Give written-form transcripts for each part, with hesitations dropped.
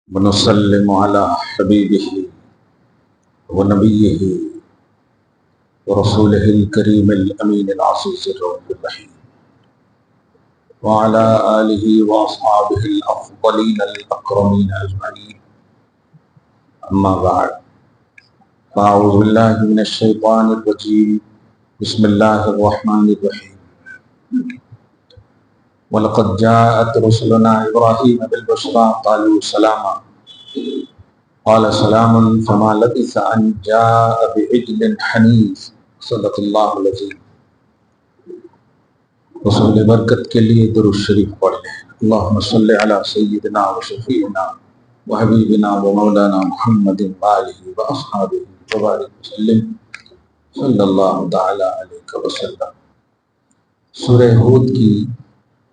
ونسلم على حبيبه ونبيه ورسوله الكريم الأمين العزيز الرؤوف الرحيم وعلى آله وأصحابه الأفضلين الأكرمين أجمعين. أما بعد، فأعوذ بالله من الشيطان الرجيم. بسم الله الرحمن الرحيم. وَلَقَدْ جَاءَتْ رُسُلُنَا إِبْرَاهِيمَ بِالْبُشْرَى قَالُوا سَلَامًا قَالَ سَلَامٌ فَمَا لَبِثَ أَنْ جَاءَ بِعِجْلٍ حَنِيذٍ. صدق اللہ العظیم. رسول برکت کے لیے درود شریف پڑھ لیں. اللہم صلی علی سیدنا و شفیعنا و حبیبنا و مولانا محمد وآلہ و اصحابہ وبارک وسلم صلی اللہ تعالی علیہ وسلم. سورہ ہود کی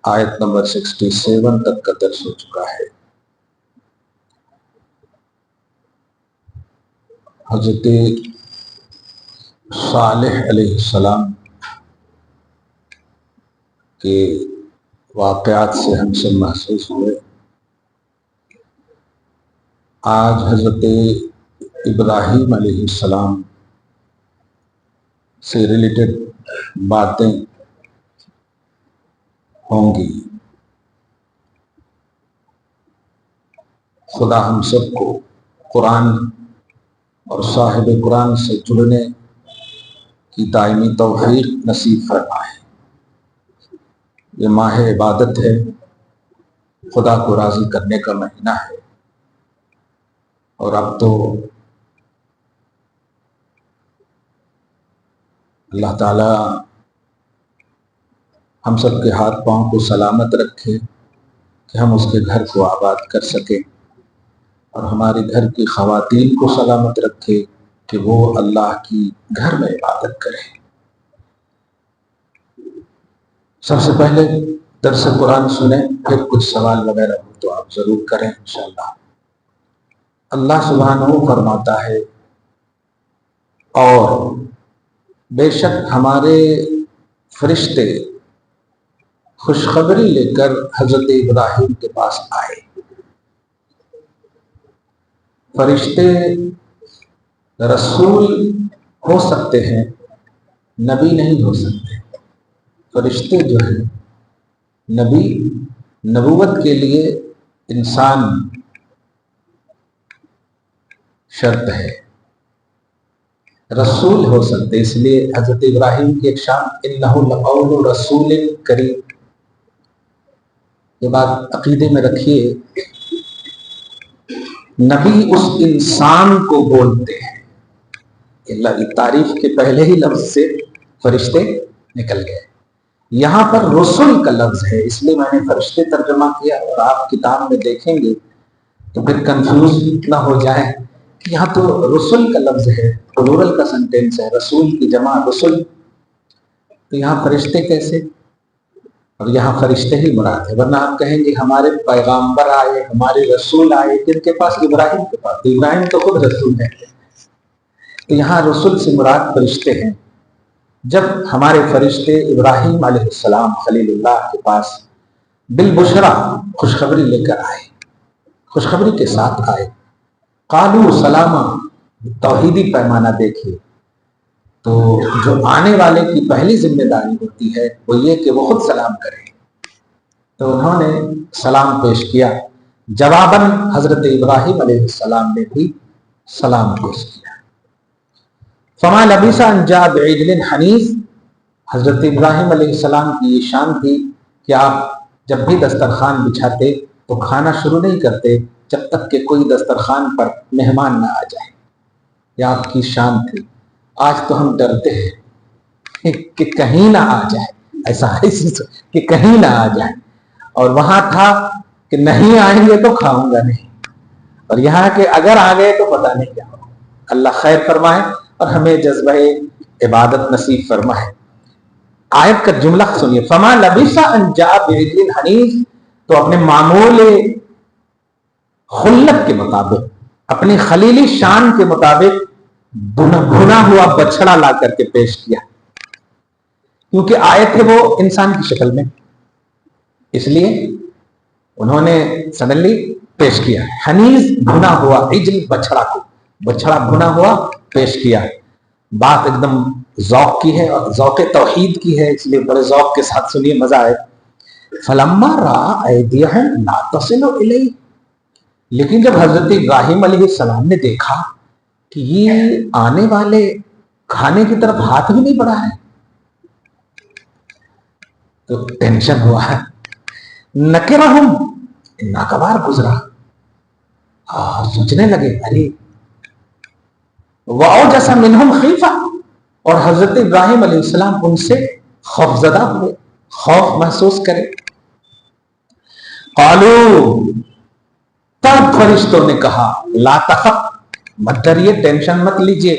آیت نمبر 67 تک کا درس ہو چکا ہے. حضرت صالح علیہ السلام کے واقعات سے ہم سب محسوس ہوئے. آج حضرت ابراہیم علیہ السلام سے ریلیٹڈ باتیں ہوں گی. خدا ہم سب کو قرآن اور صاحب قرآن سے جڑنے کی دائمی توفیق نصیب فرمائے. یہ ماہ عبادت ہے، خدا کو راضی کرنے کا مہینہ ہے، اور اب تو اللہ تعالی ہم سب کے ہاتھ پاؤں کو سلامت رکھے کہ ہم اس کے گھر کو آباد کر سکیں، اور ہمارے گھر کی خواتین کو سلامت رکھے کہ وہ اللہ کی گھر میں عبادت کریں. سب سے پہلے درس قرآن سنیں، پھر کچھ سوال وغیرہ ہو تو آپ ضرور کریں انشاءاللہ. اللہ سبحانہ فرماتا ہے، اور بے شک ہمارے فرشتے خوشخبری لے کر حضرت ابراہیم کے پاس آئے. فرشتے رسول ہو سکتے ہیں، نبی نہیں ہو سکتے. فرشتے جو ہیں نبی، نبوت کے لیے انسان شرط ہے، رسول ہو سکتے. اس لیے حضرت ابراہیم کی ایک شان انہ لقول رسول کریم. یہ بات عقیدے میں رکھیے، نبی اس انسان کو بولتے ہیں. اللہ کی تعریف کے پہلے ہی لفظ سے فرشتے نکل گئے. یہاں پر رسول کا لفظ ہے، اس لیے میں نے فرشتے ترجمہ کیا، اور آپ کتاب میں دیکھیں گے تو پھر کنفیوز نہ ہو جائے کہ یہاں تو رسول کا لفظ ہے، پلورل کا سنٹینس ہے، رسول کی جمع رسول، تو یہاں فرشتے کیسے؟ اور یہاں فرشتے ہی مراد ہے. ورنہ آپ کہیں گے ہمارے پیغامبر آئے، ہمارے رسول آئے، کن کے پاس؟ ابراہیم کے پاس. ابراہیم تو خود رسول ہے. تو یہاں رسول سے مراد فرشتے ہیں. جب ہمارے فرشتے ابراہیم علیہ السلام خلیل اللہ کے پاس بالبشرا خوشخبری لے کر آئے، خوشخبری کے ساتھ آئے، قالوا سلاما، توحیدی پیمانہ دیکھیے. تو جو آنے والے کی پہلی ذمہ داری ہوتی ہے وہ یہ کہ وہ خود سلام کرے. تو انہوں نے سلام پیش کیا. جواباً حضرت ابراہیم علیہ السلام نے بھی سلام پیش کیا. فما لبث ان جاء بعجل حنیذ. حضرت ابراہیم علیہ السلام کی یہ شان تھی کہ آپ جب بھی دسترخوان بچھاتے تو کھانا شروع نہیں کرتے جب تک کہ کوئی دسترخوان پر مہمان نہ آ جائے. یہ آپ کی شان تھی. آج تو ہم ڈرتے ہیں کہ کہیں نہ آ جائے، ایسا کہ کہیں نہ آ جائے. اور وہاں تھا کہ نہیں آئیں گے تو کھاؤں گا نہیں، اور یہاں کہ اگر آ گئے تو پتہ نہیں کیا ہو. اللہ خیر فرمائے اور ہمیں جذبہ عبادت نصیب فرمائے. آیت کا جملہ سنیے، فما لبث ان جاء بعجل حنیذ. تو اپنے معمول خلت کے مطابق، اپنی خلیلی شان کے مطابق بھنا ہوا بچڑا لا کر کے پیش کیا، کیونکہ آئے تھے وہ انسان کی شکل میں. اس لیے انہوں نے سڈنلی پیش کیا. حنیز بھنا ہوا عجل بچڑا کو، بچڑا بھنا ہوا پیش کیا. بات ایک دم ذوق کی ہے اور ذوق توحید کی ہے، اس لیے بڑے ذوق کے ساتھ سنیے، مزہ آئے. فلما رأى أيديهم لا تصل إليه، لیکن جب حضرت ابراہیم علیہ السلام نے دیکھا کہ یہ آنے والے کھانے کی طرف ہاتھ بھی نہیں بڑھا ہے تو ٹینشن ہوا ہے. نکرہم، ناگوار گزرا، سوچنے لگے ارے. وَأَوْجَسَ مِنْهُمْ خِیفَةً، اور حضرت ابراہیم علیہ السلام ان سے خوف زدہ ہوئے، خوف محسوس کرے. قالوا، تب فرشتوں نے کہا لا تخف، مت ڈریے، ٹینشن مت لیجئے.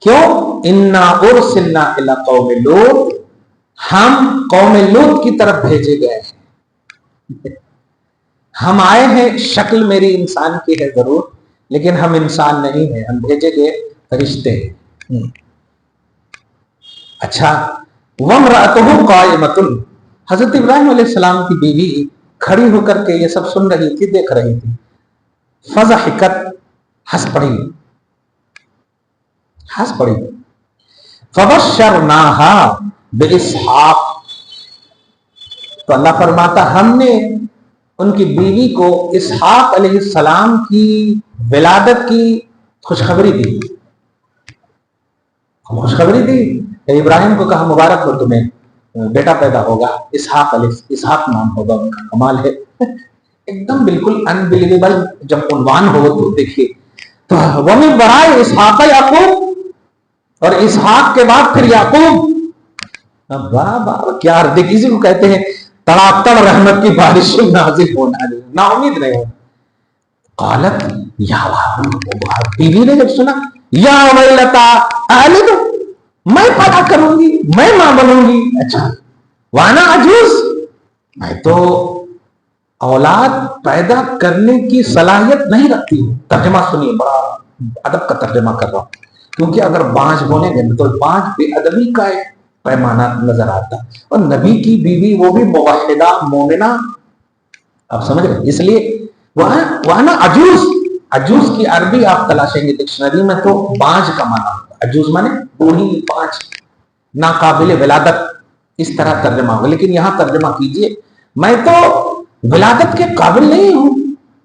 کیوں؟ انا ارسلنا الی قوم لوط، ہم قوم لوط کی طرف بھیجے گئے ہیں. ہم آئے ہیں، شکل میری انسان کی ہے ضرور، لیکن ہم انسان نہیں ہیں، ہم بھیجے گئے فرشتے ہیں. اچھا. وامرأتہ قائمۃ، حضرت ابراہیم علیہ السلام کی بیوی کھڑی ہو کر کے یہ سب سن رہی تھی، دیکھ رہی تھی. فضحکت، ہنس پڑی، ہنس پڑی. فبشرناہا باسحاق، تو اللہ فرماتا ہم نے ان کی بیوی کو اسحاق علیہ السلام کی ولادت کی خوشخبری دی. خوشخبری دی، ابراہیم کو کہا مبارک ہو تمہیں، بیٹا پیدا ہوگا، اسحاق علیہ، اسحاق نام ہوگا ان کا. کمال ہے، ایک دم بالکل انبلیویبل جب عنوان ہو تو دیکھیے. تو وَمِن وَرَاءِ اسحاق یعقوب، اور اسحاق کے بعد پھر یعقوب. واہ واہ کیا عرض، کسی کو کہتے ہیں تڑاکڑ رحمت کی بارش نازل ہونا، نا امید نہیں ہو. قالت، یا بیوی نے جب سنا، یا ویلتا آلد، میں پیدا کروں گی، میں ماں بنوں گی. اچھا. وانا عجوز، میں تو اولاد پیدا کرنے کی صلاحیت نہیں رکھتی ہوں. ترجمہ سنیے، بڑا ادب کا ترجمہ کر رہا ہوں، کیونکہ اگر بانج بولیں گے تو بانج بے ادبی کا ایک پیمانہ نظر آتا. اور نبی کی بیوی وہ بھی موحدہ مومنہ، آپ سمجھ رہے، اس لیے وانا عجوز. عجوز کی عربی آپ تلاشیں گے ڈکشنری میں تو بانج کا معنی ہوتا ہے. عجوز مانے بوڑھی، بانج، ناقابل ولادت، اس طرح ترجمہ ہوگا. لیکن یہاں ترجمہ کیجئے میں تو ولادت کے قابل نہیں ہوں.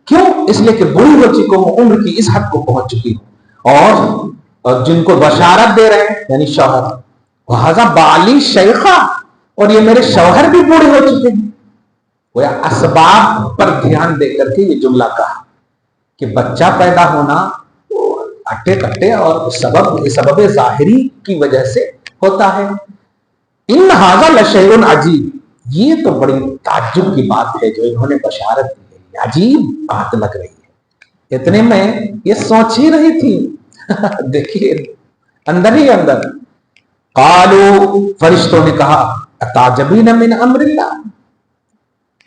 کیوں؟ اس لیے کہ بوڑھی ہو چکی ہوں، عمر کی اس حد کو پہنچ چکی ہوں. اور جن کو بشارت دے رہے ہیں یعنی شوہر، وہذا بالی شیخہ، اور یہ میرے شوہر بھی بوڑھے ہو چکے ہیں. وہ اسباب پر دھیان دے کر کے یہ جملہ کہا کہ بچہ پیدا ہونا اٹے کٹے اور سبب ظاہری کی وجہ سے ہوتا ہے. ان ھذا لشیء عجیب، یہ تو بڑی تعجب کی بات ہے جو انہوں نے بشارت دی ہے، عجیب بات لگ رہی ہے. اتنے میں یہ سوچ ہی رہی تھی دیکھیے اندر ہی اندر. قالوا، فرشتوں نے کہا اتعجبین من امر اللہ،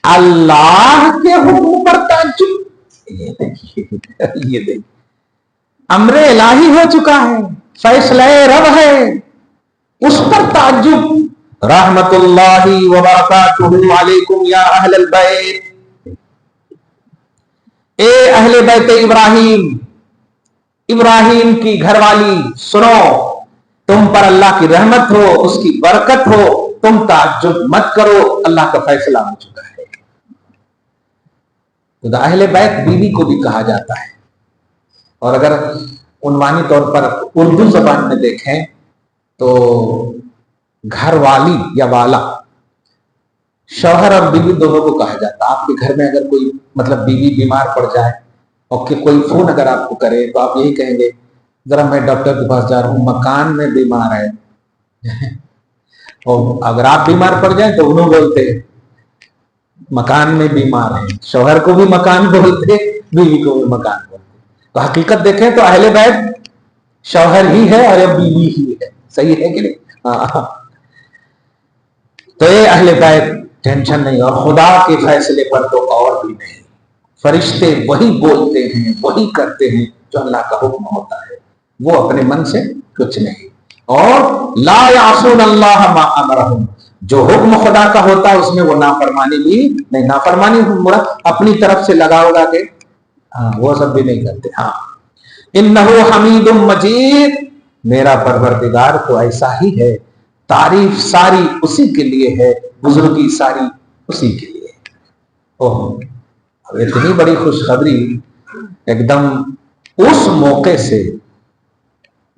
اللہ کے حکم پر تعجب. یہ دیکھیے امر الہی ہو چکا ہے، فیصلہ رب ہے، اس پر تعجب. رحمت اللہ وبرکاتہ علیکم یا اہل البیت، اے اہل بیت ابراہیم، ابراہیم کی گھر والی سنو، تم پر اللہ کی رحمت ہو، اس کی برکت ہو، تم تعجب مت کرو، اللہ کا فیصلہ ہو چکا ہے. تو اہل بیت بیوی کو بھی کہا جاتا ہے. اور اگر عنوانی طور پر اردو زبان میں دیکھیں تو گھر والی یا والا، شوہر اور بیوی دونوں کو کہا جاتا ہے. آپ کے گھر میں اگر کوئی مطلب بیوی بیمار پڑ جائے اور کہ کوئی فون اگر آپ کو کرے تو آپ یہی کہیں گے ذرا میں ڈاکٹر کے پاس جا رہا ہوں، مکان میں بیمار ہے. اور اگر آپ بیمار پڑ جائیں تو انہوں بولتے ہیں مکان میں بیمار ہے. شوہر کو بھی مکان بولتے، بیوی کو بھی مکان بولتے. تو حقیقت دیکھیں تو اہل بیت شوہر ہی ہے اور اب بیوی ہی ہے. صحیح ہے کہ نہیں؟ تو یہ اہل بیت ٹینشن نہیں، اور خدا کے فیصلے پر تو اور بھی نہیں. فرشتے وہی بولتے ہیں، وہی کرتے ہیں جو اللہ کا حکم ہوتا ہے، وہ اپنے من سے کچھ نہیں. اور لا یعصون اللہ ما امرہم، جو حکم خدا کا ہوتا ہے اس میں وہ نافرمانی بھی نہیں. نافرمانی مراد اپنی طرف سے لگا ہوگا کہ ہاں وہ سب بھی نہیں کرتے. ہاں انہو حمید مجید، میرا پروردگار تو ایسا ہی ہے، تعریف ساری اسی کے لیے ہے، بزرگی ساری اسی کے لیے. اوہ اب اتنی بڑی خوشخبری ایک دم اس موقع سے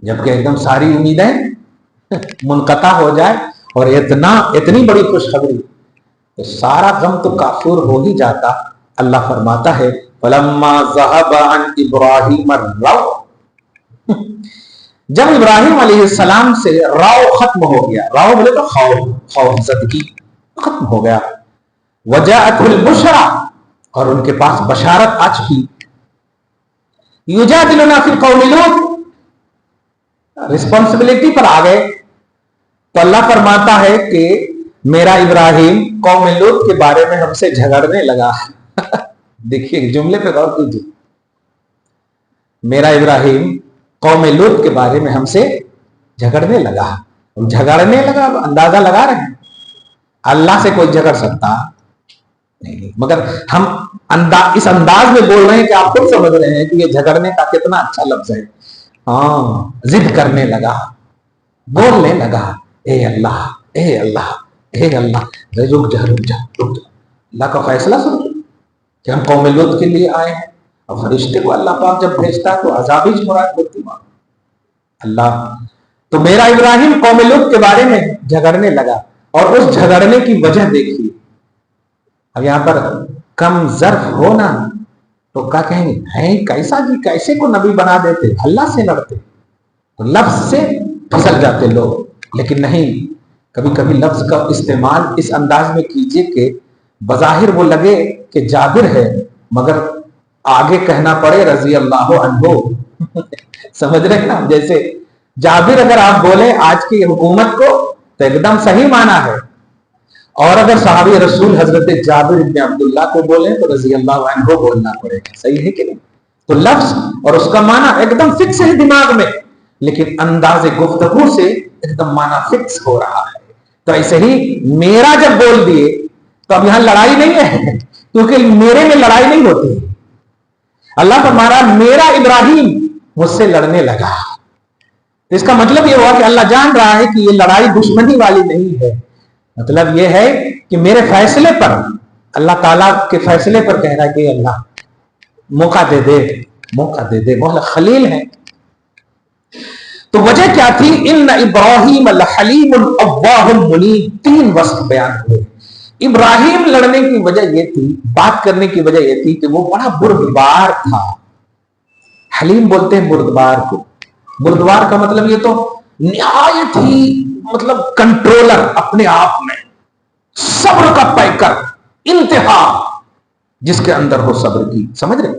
جبکہ ایک دم ساری امیدیں منقطع ہو جائے اور اتنی بڑی خوشخبری تو سارا غم تو کافور ہو ہی جاتا. اللہ فرماتا ہے فلما ذهب عن ابراہیم الرو، جب ابراہیم علیہ السلام سے رو ختم ہو گیا، رو بولے تو خوف زدگی ختم ہو گیا، وجاءت البشرا اور ان کے پاس بشارت آ چکی، یجادلنا فی القوم لوط، رسپانسبلٹی پر آ گئے. تو اللہ فرماتا ہے کہ میرا ابراہیم قوم لوط کے بارے میں ہم سے جھگڑنے لگا. دیکھیے جملے پہ غور کیجیے، میرا ابراہیم قوم لوط کے بارے میں ہم سے جھگڑنے لگا. جھگڑنے لگا، اندازہ لگا رہے ہیں اللہ سے کوئی جھگڑ سکتا نہیں، مگر ہم اس انداز میں بول رہے ہیں کہ آپ خود سمجھ رہے ہیں کہ یہ جھگڑنے کا کتنا اچھا لفظ ہے. ہاں ضد کرنے لگا، بولنے لگا اے اللہ اے اللہ اے اللہ. رک جا اللہ کا فیصلہ سن کہ ہم قوم لوط کے لیے آئے ہیں، اور فرشتے کو اللہ پاک جب بھیجتا ہے تو عذاب ہی مراد ہوتی ہے اللہ. تو میرا ابراہیم قوم لوط کے بارے میں جھگڑنے لگا، اور اس جھگڑنے کی وجہ دیکھیے. اب یہاں پر کم ظرف ہونا تو کیا کہیں گے، کیسا جی کیسے کو نبی بنا دیتے، اللہ سے لڑتے. تو لفظ سے پھسل جاتے لوگ، لیکن نہیں، کبھی کبھی لفظ کا استعمال اس انداز میں کیجئے کہ بظاہر وہ لگے کہ جابر ہے مگر آگے کہنا پڑے رضی اللہ عنہ. سمجھ رہے ہیں نا، جیسے جابر اگر آپ بولیں آج کی حکومت کو تو ایک دم صحیح معنی ہے، اور اگر صحابی رسول حضرت جابر بن عبداللہ کو بولیں تو رضی اللہ عنہ بولنا پڑے گا. صحیح ہے کہ نہیں؟ تو لفظ اور اس کا معنی ایک دم فکس ہے دماغ میں، لیکن انداز گفتگو سے ایک دم معنی فکس ہو رہا ہے. تو ایسے ہی میرا جب بول دیے تو اب یہاں لڑائی نہیں ہے، کیونکہ میرے میں لڑائی نہیں ہوتی. اللہ فرمایا میرا ابراہیم مجھ سے لڑنے لگا. اس کا مطلب یہ ہوا کہ اللہ جان رہا ہے کہ یہ لڑائی دشمنی والی نہیں ہے، مطلب یہ ہے کہ میرے فیصلے پر، اللہ تعالیٰ کے فیصلے پر کہہ رہا ہے کہ اللہ موقع دے دے موقع دے دے. وہ خلیل ہے. تو وجہ کیا تھی؟ ان ابراہیم لحلیم اواہ منیب. 3 وصف بیان ہوئے. ابراہیم لڑنے کی وجہ یہ تھی، بات کرنے کی وجہ یہ تھی کہ وہ بڑا بردبار تھا. حلیم بولتے ہیں بردبار کو. بردبار کا مطلب یہ تو نہایت ہی مطلب کنٹرولر، اپنے آپ میں صبر کا پیکر، انتہا جس کے اندر ہو صبر کی. سمجھ رہے؟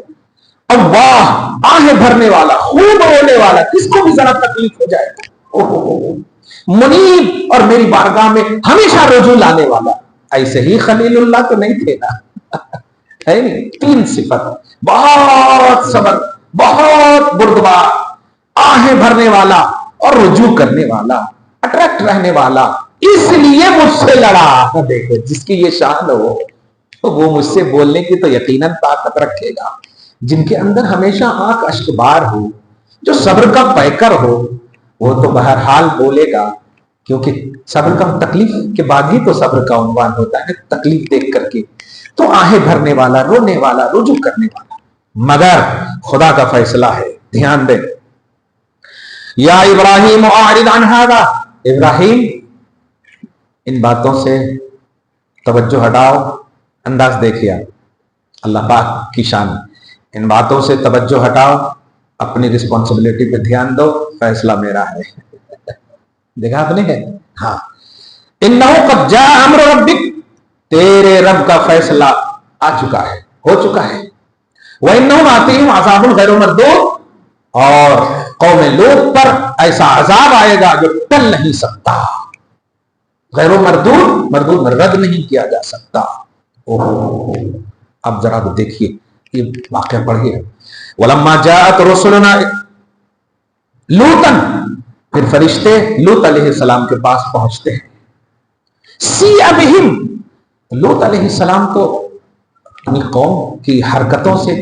اللہ آہیں بھرنے والا، خوب رونے والا، کس کو بھی ذرا تکلیف ہو جائے. منیب، اور میری بارگاہ میں ہمیشہ رجوع لانے والا. ایسے ہی خلیل اللہ تو نہیں تھے نا، ہے نہیں؟ 3 صفت، بہت صبر، بہت بردبار، آہیں بھرنے والا اور رجوع کرنے والا، اٹریکٹ رہنے والا. اس لیے مجھ سے لڑا. دیکھو جس کی یہ شان ہو وہ مجھ سے بولنے کی تو یقیناً طاقت رکھے گا. جن کے اندر ہمیشہ آنکھ اشک بار ہو، جو صبر کا پیکر ہو، وہ تو بہرحال بولے گا، کیونکہ صبر کا تکلیف کے بعد ہی تو صبر کا عنوان ہوتا ہے، تکلیف دیکھ کر کے. تو آہیں بھرنے والا، رونے والا، رجوع کرنے والا. مگر خدا کا فیصلہ ہے، دھیان دیں. یا ابراہیم اعرض عن ھذا، ابراہیم ان باتوں سے توجہ ہٹاؤ. انداز دیکھیے اللہ پاک کی شان. ان باتوں سے توجہ ہٹاؤ، اپنی رسپانسبلٹی پہ دھیان دو، فیصلہ میرا ہے. دیکھا آپ نے ہے؟ ہاں. انہ قد جاء امر ربک، تیرے رب کا فیصلہ آ چکا ہے، ہو چکا ہے. وانہم آتیہم عذاب غیر مردود، اور قوم لوط پر ایسا عذاب آئے گا جو ٹل نہیں سکتا. غیر مردود، مردود میں رد نہیں کیا جا سکتا. اب ذرا دیکھیے یہ واقعہ پڑھیے. ولما جاءت رسلنا لوطا، پھر فرشتے لوط علیہ السلام کے پاس پہنچتے ہیں. سیئ بہم، لوط علیہ السلام کو اپنی قوم کی حرکتوں سے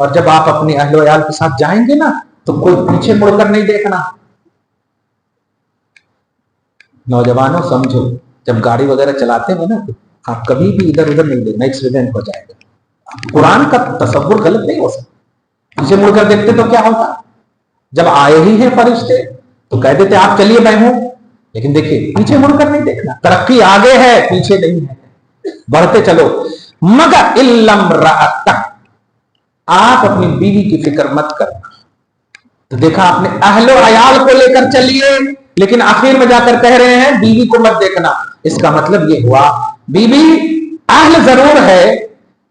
اور جب آپ اپنے اہل و عیال کے ساتھ جائیں گے نا تو کوئی پیچھے مڑ کر نہیں دیکھنا. نوجوانوں سمجھو, جب گاڑی وغیرہ چلاتے ہو نا تو آپ کبھی بھی ادھر ادھر نہیں دیکھنا, ایکسیڈنٹ ہو جائے گا. قرآن کا تصور غلط نہیں ہو سکتا. پیچھے مڑ کر دیکھتے تو کیا ہوتا؟ جب آئے ہی ہیں فرشتے تو کہہ دیتے آپ چلیے میں ہوں, لیکن دیکھیے پیچھے مڑ کر نہیں دیکھنا. ترقی آگے ہے, پیچھے نہیں ہے, بڑھتے چلو. مگر علم رأتک, آپ اپنی بیوی کی فکر مت کرنا. تو دیکھا آپ نے اہل و عیال کو لے کر چلیے, لیکن آخر میں جا کر کہہ رہے ہیں بیوی کو مت دیکھنا. اس کا مطلب یہ ہوا بیوی اہل ضرور ہے,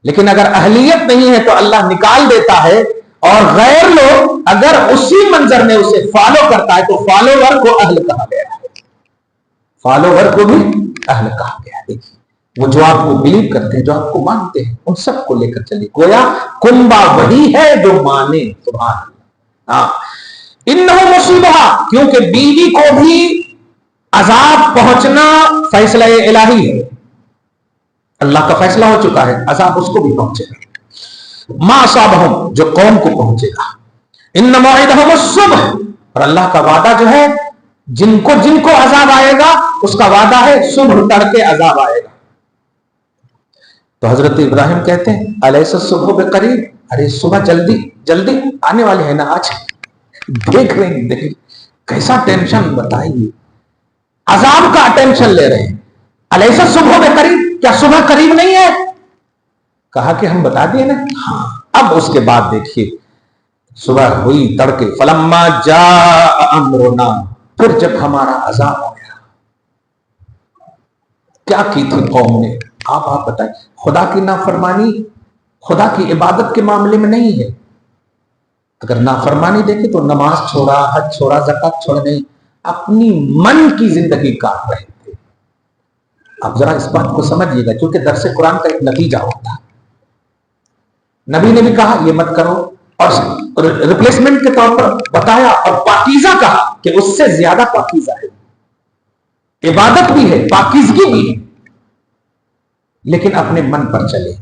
لیکن اگر اہلیت نہیں ہے تو اللہ نکال دیتا ہے. اور غیر لوگ اگر اسی منظر میں اسے فالو کرتا ہے تو فالوور کو اہل کہا گیا ہے, فالوور کو بھی اہل کہا گیا ہے. وہ جو آپ کو بلیو کرتے ہیں, جو آپ کو مانتے ہیں, ان سب کو لے کر چلیے. گویا کنبا وہی ہے جو مانے. سبحان اللہ. انہو مصیبہ, کیونکہ بیوی کو بھی عذاب پہنچنا فیصلہ الہی ہے, اللہ کا فیصلہ ہو چکا ہے, عذاب اس کو بھی پہنچے گا. ما اصابہم, جو قوم کو پہنچے گا. ان موعدہم الصبح, اور اللہ کا وعدہ جو ہے جن کو عذاب آئے گا اس کا وعدہ ہے صبح تڑکے عذاب آئے گا. تو حضرت ابراہیم کہتے ہیں الیس الصبح بقریب, ارے صبح جلدی آنے والے ہیں نا آج. دیکھ رہے ہیں کیسا ٹینشن, بتائیے عذاب کا ٹینشن لے رہے ہیں. الیس الصبح بقریب, کیا صبح قریب نہیں ہے؟ کہا کہ ہم بتا دیے نا. ہاں, اب اس کے بعد دیکھیے صبح ہوئی تڑکے. فلما جاء امرنا, پھر جب ہمارا عذاب ہو گیا. کیا کی تھی قوم نے؟ آپ بتائیں. خدا کی نافرمانی خدا کی عبادت کے معاملے میں نہیں ہے. اگر نافرمانی دیکھے تو نماز چھوڑا, حج چھوڑا, زکات چھوڑا, نہیں, اپنی من کی زندگی کاٹ رہے تھے. اب ذرا اس بات کو سمجھیے گا, کیونکہ درس قرآن کا ایک نتیجہ ہوتا ہے. نبی نے بھی کہا یہ مت کرو, اور ریپلیسمنٹ کے طور پر بتایا, اور پاکیزہ کہا کہ اس سے زیادہ پاکیزہ ہے. عبادت بھی ہے, پاکیزگی بھی ہے, لیکن اپنے من پر چلے.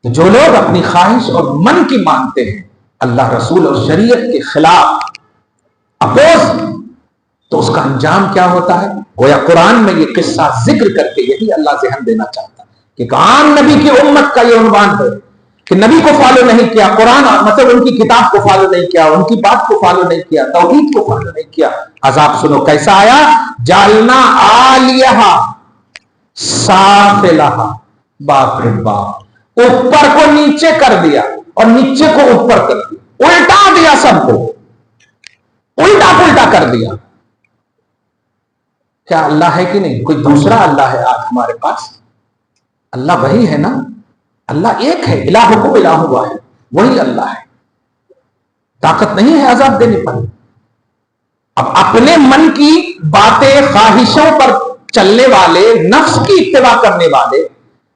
تو جو لوگ اپنی خواہش اور من کی مانتے ہیں, اللہ رسول اور شریعت کے خلاف اپوز, تو اس کا انجام کیا ہوتا ہے؟ گویا قرآن میں یہ قصہ ذکر کر کے یہی اللہ ذہن دینا چاہتا ہے کہ عام نبی کی امت کا یہ عنوان ہے کہ نبی کو فالو نہیں کیا, قرآن مطلب ان کی کتاب کو فالو نہیں کیا, ان کی بات کو فالو نہیں کیا, توحید کو فالو نہیں کیا. عذاب سنو کیسا آیا. جالنا عالیہا سافلہا, باپ رے باپ, اوپر کو نیچے کر دیا اور نیچے کو اوپر کر دیا, الٹا دیا, سب کو الٹا پلٹا کر دیا. کیا اللہ ہے کہ نہیں؟ کوئی دوسرا اللہ ہے آج ہمارے پاس؟ اللہ وہی ہے نا, اللہ ایک ہے, الہکم الہ واحد, وہی اللہ ہے. طاقت نہیں ہے عذاب دینے پر. اب اپنے من کی باتیں, خواہشوں پر چلنے والے, نفس کی اتباع کرنے والے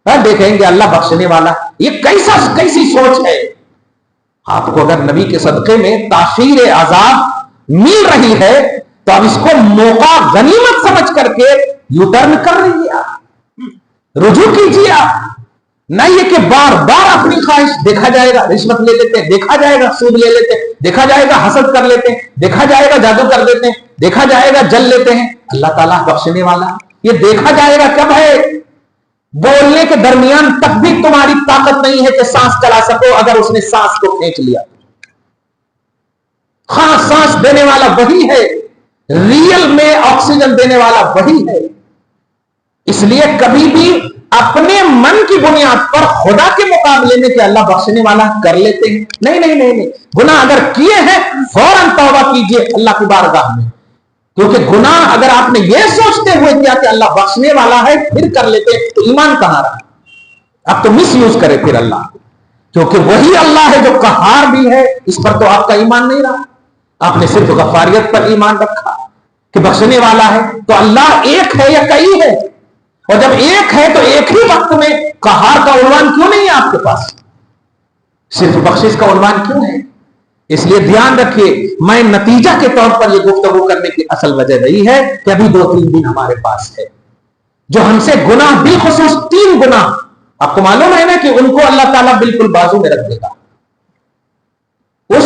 دیکھیں گے اللہ بخشنے والا. یہ کیسی سوچ ہے؟ آپ کو اگر نبی کے صدقے میں تاخیر عذاب مل رہی ہے تو اب اس کو موقع غنیمت سمجھ کر کے یو ٹرن کر رہی ہے, رجوع کیجیے. آپ نہ یہ کہ بار بار اپنی خواہش, دیکھا جائے گا رشوت لے لیتے ہیں, دیکھا جائے گا سود لے لیتے ہیں, دیکھا جائے گا حسد کر لیتے ہیں, دیکھا جائے گا جادو کر دیتے ہیں, دیکھا جائے گا جل لیتے ہیں. اللہ تعالیٰ بخشنے والا. یہ دیکھا جائے گا کب ہے؟ بولنے کے درمیان تک بھی تمہاری طاقت نہیں ہے کہ سانس چلا سکو. اگر اس نے سانس کو کھینچ لیا, ہاں سانس دینے والا وہی ہے, ریئل میں آکسیجن دینے والا وہی ہے. اس لیے کبھی بھی اپنے من کی بنیاد پر خدا کے مقابلے میں کہ اللہ بخشنے والا کر لیتے ہیں, نہیں. گناہ اگر کیے ہیں فوراً توبہ کیجئے اللہ کی بارگاہ میں, کیونکہ گناہ اگر آپ نے یہ سوچتے ہوئے کیا کہ اللہ بخشنے والا ہے پھر کر لیتے تو ایمان کہاں رہا؟ اب تو مس یوز کرے پھر اللہ, کیونکہ وہی اللہ ہے جو قہار بھی ہے. اس پر تو آپ کا ایمان نہیں رہا, آپ نے صرف غفاریت پر ایمان رکھا کہ بخشنے والا ہے. تو اللہ ایک ہے یا کئی ہے؟ اور جب ایک ہے تو ایک ہی وقت میں قہار کا عنوان کیوں نہیں ہے آپ کے پاس؟ صرف بخشش کا عنوان کیوں ہے؟ اس لیے دھیان رکھیے, میں نتیجہ کے طور پر یہ گفتگو کرنے کی اصل وجہ رہی ہے کہ ابھی 2-3 دن ہمارے پاس ہے جو ہم سے گناہ, بالخصوص 3 گناہ, آپ کو معلوم ہے نا کہ ان کو اللہ تعالیٰ بالکل بازو میں رکھ دے گا.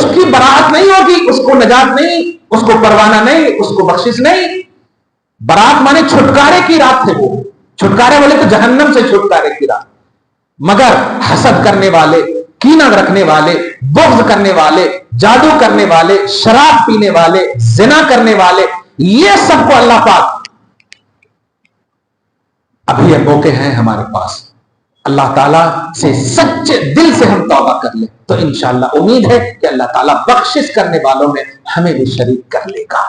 اس کی برات نہیں ہوگی، اس کو نجات نہیں، اس کو پروانہ نہیں، اس کو بخشش نہیں۔ برات مانے چھٹکارے کی رات ہے، وہ چھٹکارے والے تو جہنم سے چھٹکارے کی رات۔ مگر حسد کرنے والے، کینہ رکھنے والے، بغض کرنے والے، جادو کرنے والے، شراب پینے والے، زنا کرنے والے، یہ سب کو اللہ پاک، ابھی یہ موقع ہیں ہمارے پاس، اللہ تعالیٰ سے سچے دل سے ہم توبہ کر لیں تو انشاءاللہ امید ہے کہ اللہ تعالیٰ بخشش کرنے والوں میں ہمیں بھی شریک کر لے گا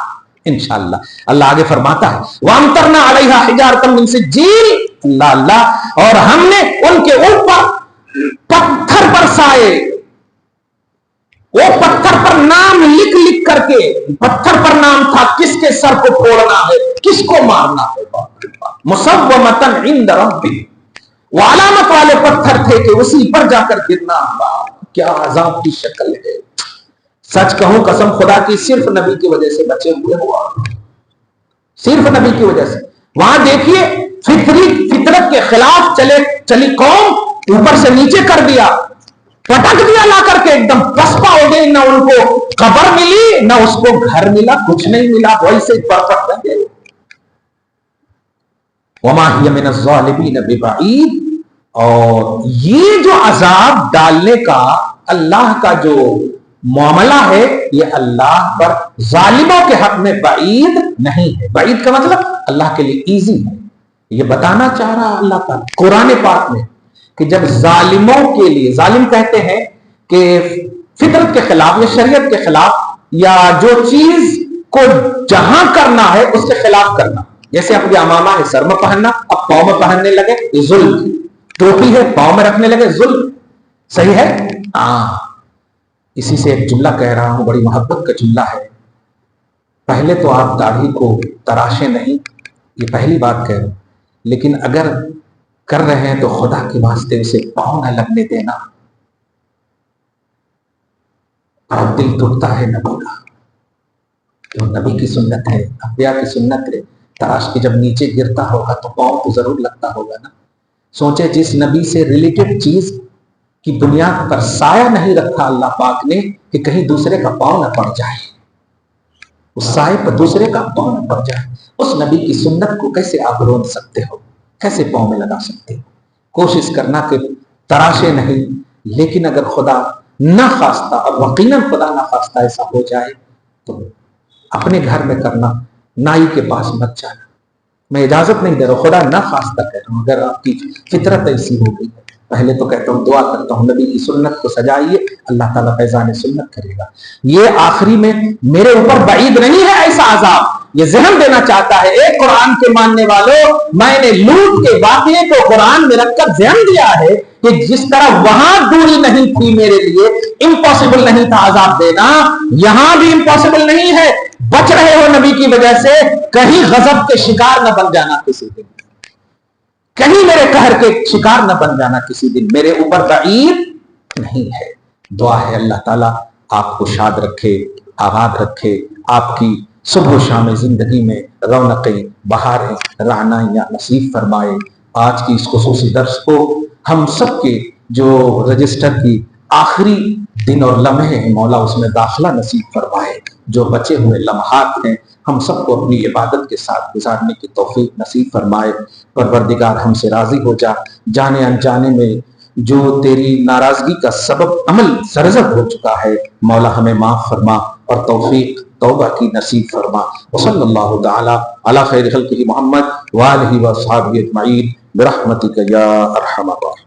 انشاءاللہ۔ اللہ آگے فرماتا ہے وَأَمْطَرْنَا عَلَيْهَا حِجَارَةً مِّن سِجِّيلٍ، اللہ اللہ، اور ہم نے ان کے اوپر پتھر برسائے، وہ پتھر پر نام لکھ لکھ کر کے، پتھر پر نام تھا کس کے سر کو پھوڑنا ہے، کس کو مارنا ہے، مُصَوَّمَةً عِندَ رَبِّهِ، وہ علامت والے پتھر تھے کہ اسی پر جا کر گرنا ہوگا۔ کیا عذاب کی شکل ہے! سچ کہوں قسم خدا کی، صرف نبی کی وجہ سے بچے ہوئے ہوا، صرف نبی کی وجہ سے۔ وہاں دیکھیے فطرت کے خلاف چلی قوم، اوپر سے نیچے کر دیا، پٹک دیا لا کر کے، ایک دم پسپا ہو گئی، نہ ان کو قبر ملی نہ اس کو گھر ملا، کچھ نہیں ملا، ویسے پرپٹ رہ گئے۔ وما هي من الظالمین ببعید، اور یہ جو عذاب ڈالنے کا اللہ کا جو معاملہ ہے، یہ اللہ پر ظالموں کے حق میں بعید نہیں ہے۔ بعید کا مطلب اللہ کے لیے ایزی ہے۔ یہ بتانا چاہ رہا اللہ تعالیٰ قرآن پاک میں کہ جب ظالموں کے لیے، ظالم کہتے ہیں کہ فطرت کے خلاف یا شریعت کے خلاف، یا جو چیز کو جہاں کرنا ہے اس کے خلاف کرنا، جیسے اپنی امامہ ہے سر میں پہننا، اب پاؤں میں پہننے لگے، یہ ظلم۔ ٹوپی ہے پاؤں میں رکھنے لگے، ظلم۔ صحیح ہے؟ اسی سے ایک جملہ کہہ رہا ہوں، بڑی محبت کا جملہ ہے۔ پہلے تو آپ داڑھی کو تراشیں نہیں، یہ پہلی بات کہہ رہا ہوں، لیکن اگر کر رہے ہیں تو خدا کے واسطے اسے پاؤں نہ لگنے دینا۔ اور دل ٹوٹتا ہے نبی کا، جو نبی کی سنت ہے، انبیاء کی سنت ہے، تراش کے جب نیچے گرتا ہوگا تو پاؤں تو ضرور لگتا ہوگا نا۔ سوچے جس نبی سے ریلیٹڈ چیز کی بنیاد پر سایہ نہیں رکھا اللہ پاک نے کہ کہیں دوسرے کا پاؤں نہ پڑ جائے، اس سائے پر دوسرے کا پاؤں نہ پڑ جائے، اس نبی کی سنت کو کیسے آپ روند سکتے ہو، کیسے پاؤں میں لگا سکتے ہو؟ کوشش کرنا کہ تراشے نہیں، لیکن اگر خدا نہ خواستہ، اور یقیناً خدا نہ خواستہ ایسا ہو جائے تو اپنے گھر میں کرنا، نائی کے پاس مت جانا۔ میں اجازت نہیں دے رہا ہوں، خدا نہ خواستہ کہہ رہا ہوں، اگر آپ کی فطرت ایسی ہو گئی ہے، پہلے تو کہتا ہوں دعا کرتا ہوں نبی کی سنت کو سجائیے، اللہ تعالیٰ فیضان سنت کرے گا۔ یہ آخری میں میرے اوپر بعید نہیں ہے ایسا عذاب، یہ ذہن دینا چاہتا ہے اے قرآن کے ماننے والوں، میں نے لوط کے واقعے کو قرآن میں رکھ کر ذہن دیا ہے کہ جس طرح وہاں دوری نہیں تھی میرے لیے، امپاسبل نہیں تھا عذاب دینا، یہاں بھی امپاسبل نہیں ہے۔ بچ رہے ہو نبی کی وجہ سے، کہیں غضب کے شکار نہ بن جانا کسی دن، کہیں میرے قہر کے شکار نہ بن جانا کسی دن، میرے اوپر بعید نہیں ہے۔ دعا ہے اللہ تعالیٰ آپ کو شاد رکھے، آباد رکھے، آپ کی صبح و شام زندگی میں رونقیں، بہاریں، رعنائیاں نصیب فرمائے۔ آج کی اس خصوصی درس کو ہم سب کے جو رجسٹر کی آخری دن اور لمحے ہیں، مولا اس میں داخلہ نصیب فرمائے۔ جو بچے ہوئے لمحات ہیں ہم سب کو اپنی عبادت کے ساتھ گزارنے کی توفیق نصیب فرمائے۔ پروردگار ہم سے راضی ہو جا، جانے انجانے میں جو تیری ناراضگی کا سبب عمل سرزد ہو چکا ہے، مولا ہمیں معاف فرما اور توفیق توبہ کی نصیب فرما۔ وصلی اللہ تعالی علی خیر خلقہ محمد وآلہ وصحبہ اجمعین برحمتک یا ارحم الراحمین۔